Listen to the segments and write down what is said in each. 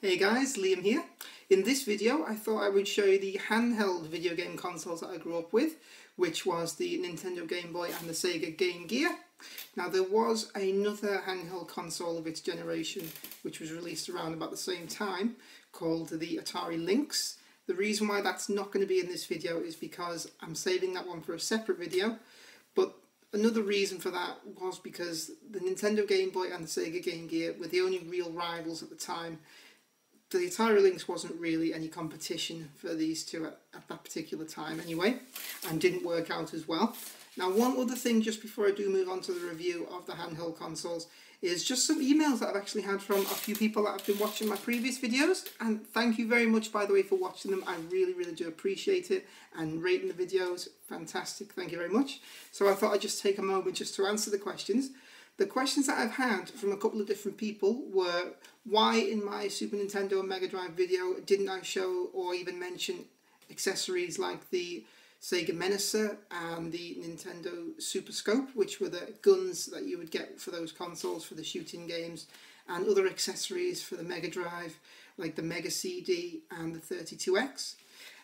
Hey guys, Liam here. In this video I thought I would show you the handheld video game consoles that I grew up with, which was the Nintendo Game Boy and the Sega Game Gear. Now there was another handheld console of its generation which was released around about the same time called the Atari Lynx. The reason why that's not going to be in this video is because I'm saving that one for a separate video, but another reason for that was because the Nintendo Game Boy and the Sega Game Gear were the only real rivals at the time. The Atari Lynx wasn't really any competition for these two at that particular time anyway, and didn't work out as well. Now one other thing just before I do move on to the review of the handheld consoles is just some emails that I've actually had from a few people that have been watching my previous videos, and thank you very much by the way for watching them. I really do appreciate it, and rating the videos, fantastic, thank you very much. So I thought I'd just take a moment just to answer the questions. The questions that I've had from a couple of different people were, why in my Super Nintendo and Mega Drive video didn't I show or even mention accessories like the Sega Menacer and the Nintendo Super Scope, which were the guns that you would get for those consoles for the shooting games, and other accessories for the Mega Drive like the Mega CD and the 32X.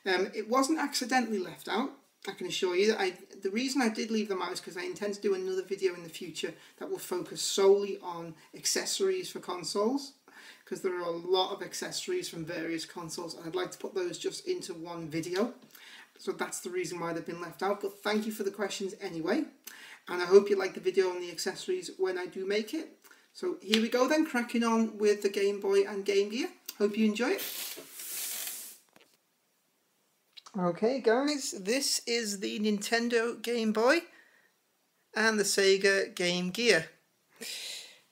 It wasn't accidentally left out. I can assure you that the reason I did leave them out is because I intend to do another video in the future that will focus solely on accessories for consoles, because there are a lot of accessories from various consoles and I'd like to put those just into one video. So that's the reason why they've been left out, but thank you for the questions anyway, and I hope you like the video on the accessories when I do make it. So here we go then, cracking on with the Game Boy and Game Gear. Hope you enjoy it. Okay guys, this is the Nintendo Game Boy and the Sega Game Gear.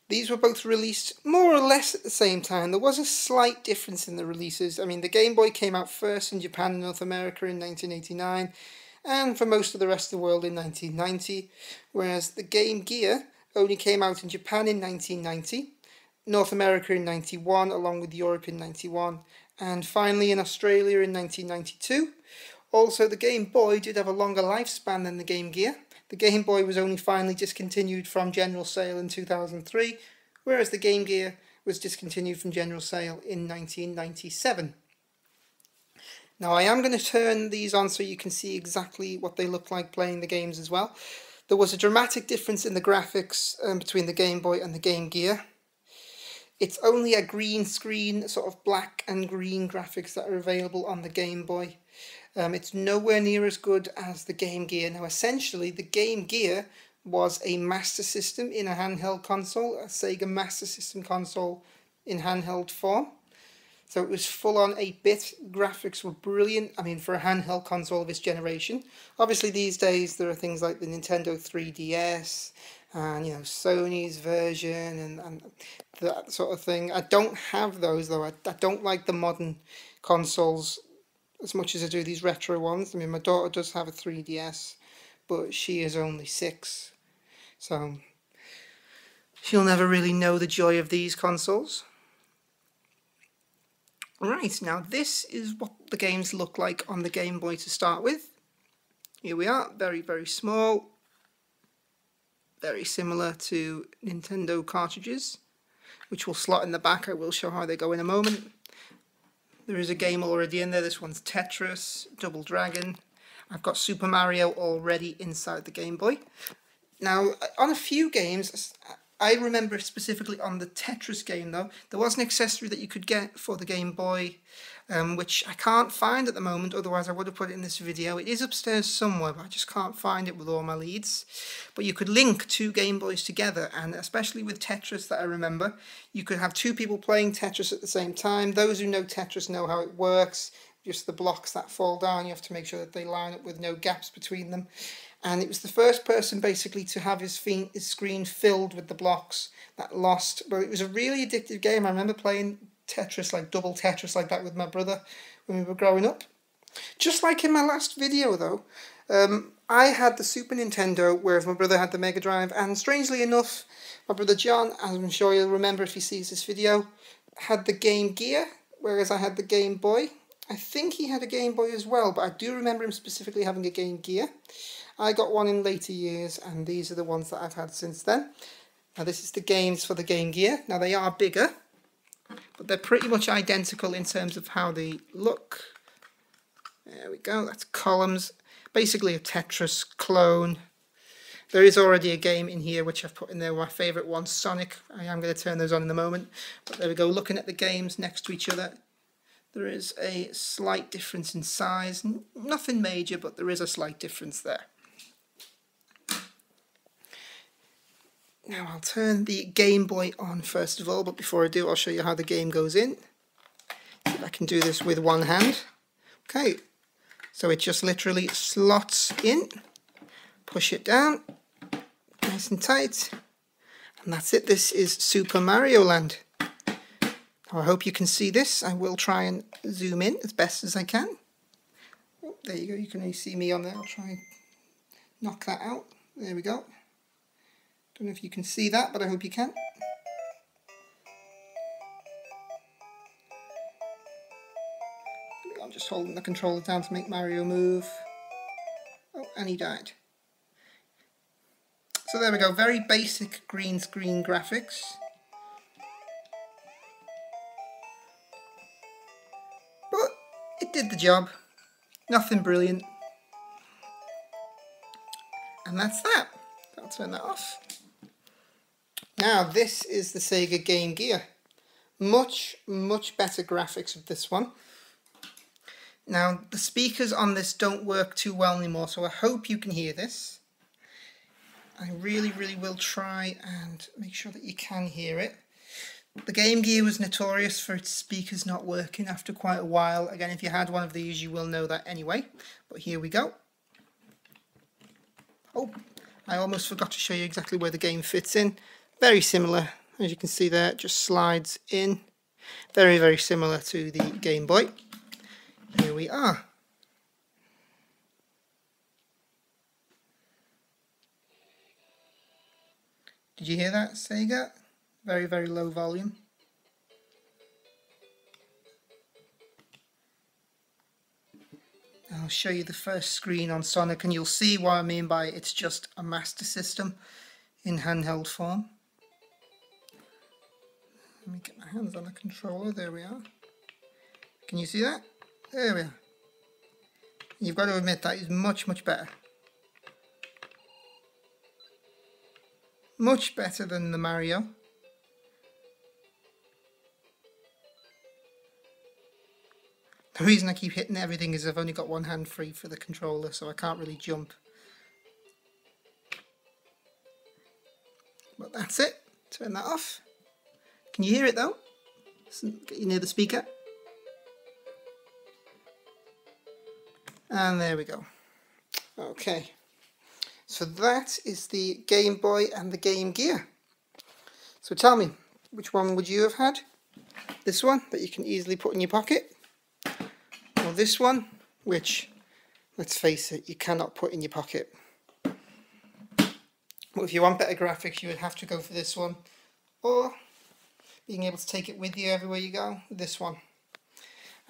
These were both released more or less at the same time. There was a slight difference in the releases. I mean, the Game Boy came out first in Japan and North America in 1989, and for most of the rest of the world in 1990, whereas the Game Gear only came out in Japan in 1990, North America in 91, along with Europe in 91, and finally in Australia in 1992. Also, the Game Boy did have a longer lifespan than the Game Gear. The Game Boy was only finally discontinued from general sale in 2003, whereas the Game Gear was discontinued from general sale in 1997. Now I am going to turn these on so you can see exactly what they look like playing the games as well. There was a dramatic difference in the graphics between the Game Boy and the Game Gear. It's only a green screen, sort of black and green graphics that are available on the Game Boy. It's nowhere near as good as the Game Gear. Now essentially the Game Gear was a Master System in a handheld console, a Sega Master System console in handheld form. So it was full on 8-bit, graphics were brilliant, I mean for a handheld console of its generation. Obviously these days there are things like the Nintendo 3DS, and you know, Sony's version and that sort of thing. I don't have those though. I don't like the modern consoles as much as I do these retro ones. I mean, my daughter does have a 3DS, but she is only 6, so she'll never really know the joy of these consoles. Right, now this is what the games look like on the Game Boy to start with. Here we are, very small. Very similar to Nintendo cartridges, which will slot in the back. I will show how they go in a moment. There is a game already in there. This one's Tetris, Double Dragon. I've got Super Mario already inside the Game Boy. Now, on a few games, I remember specifically on the Tetris game though, there was an accessory that you could get for the Game Boy, which I can't find at the moment, otherwise I would have put it in this video. It is upstairs somewhere, but I just can't find it with all my leads. But you could link two Game Boys together, and especially with Tetris that I remember, you could have two people playing Tetris at the same time. Those who know Tetris know how it works. Just the blocks that fall down, you have to make sure that they line up with no gaps between them. And it was the first person basically to have his screen filled with the blocks that lost. But it was a really addictive game. I remember playing Tetris, like double Tetris like that with my brother when we were growing up. Just like in my last video though, I had the Super Nintendo, whereas my brother had the Mega Drive, and strangely enough, my brother John, as I'm sure you'll remember if he sees this video, had the Game Gear, whereas I had the Game Boy. I think he had a Game Boy as well, but I do remember him specifically having a Game Gear. I got one in later years, and these are the ones that I've had since then. Now this is the games for the Game Gear. Now they are bigger, but they're pretty much identical in terms of how they look. There we go, that's columns, basically a Tetris clone. There is already a game in here which I've put in there, my favourite one, Sonic. I am going to turn those on in a moment. But there we go, looking at the games next to each other. There is a slight difference in size, nothing major, but there is a slight difference there. Now I'll turn the Game Boy on first of all, but before I do I'll show you how the game goes in. See if I can do this with one hand. Okay, so it just literally slots in, push it down, nice and tight, and that's it. This is Super Mario Land. Now, I hope you can see this. I will try and zoom in as best as I can. Oh, there you go, you can only see me on there. I'll try and knock that out. There we go. Don't know if you can see that, but I hope you can. I'm just holding the controller down to make Mario move. Oh, and he died. So there we go, very basic green screen graphics. But it did the job. Nothing brilliant. And that's that. I'll turn that off. Now this is the Sega Game Gear. Much better graphics of this one. Now the speakers on this don't work too well anymore, so I hope you can hear this. I really will try and make sure that you can hear it. The Game Gear was notorious for its speakers not working after quite a while. Again, if you had one of these you will know that anyway. But here we go. Oh, I almost forgot to show you exactly where the game fits in. Very similar, as you can see there, it just slides in. Very similar to the Game Boy. Here we are. Did you hear that, Sega? Very low volume. I'll show you the first screen on Sonic and you'll see what I mean by it's just a Master System in handheld form. Let me get my hands on the controller, there we are. Can you see that? There we are. You've got to admit that is much better. Much better than the Mario. The reason I keep hitting everything is I've only got one hand free for the controller, so I can't really jump. But that's it. Turn that off. Can you hear it though? Get you near the speaker. And there we go. Okay. So that is the Game Boy and the Game Gear. So tell me, which one would you have had? This one that you can easily put in your pocket? Or this one, which, let's face it, you cannot put in your pocket? Well, if you want better graphics, you would have to go for this one. Or being able to take it with you everywhere you go, this one.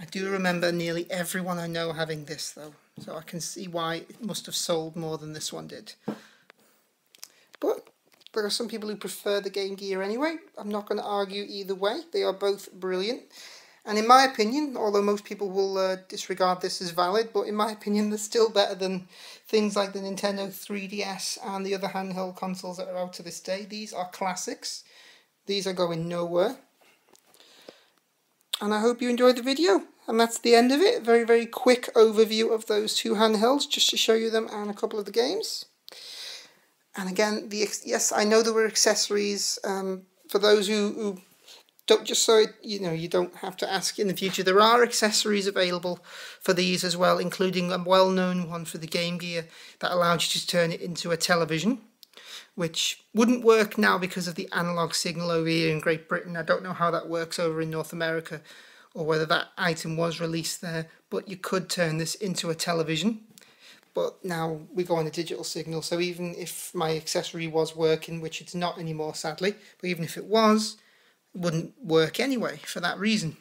I do remember nearly everyone I know having this though, so I can see why it must have sold more than this one did. But there are some people who prefer the Game Gear anyway. I'm not going to argue either way. They are both brilliant. And in my opinion, although most people will disregard this as valid, but in my opinion they're still better than things like the Nintendo 3DS and the other handheld consoles that are out to this day. These are classics. These are going nowhere. And I hope you enjoyed the video. And that's the end of it. Very quick overview of those two handhelds, just to show you them and a couple of the games. And again, yes, I know there were accessories for those who don't, just so you don't have to ask in the future. There are accessories available for these as well, including a well-known one for the Game Gear that allows you to turn it into a television, which wouldn't work now because of the analog signal over here in Great Britain. I don't know how that works over in North America or whether that item was released there, but you could turn this into a television. But now we go on a digital signal, so even if my accessory was working, which it's not anymore sadly, but even if it was, it wouldn't work anyway for that reason.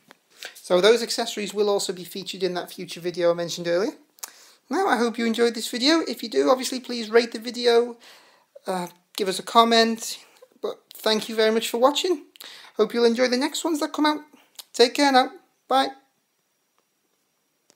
So those accessories will also be featured in that future video I mentioned earlier. Now I hope you enjoyed this video. If you do, obviously please rate the video, give us a comment, but thank you very much for watching. Hope you'll enjoy the next ones that come out. Take care now. Bye.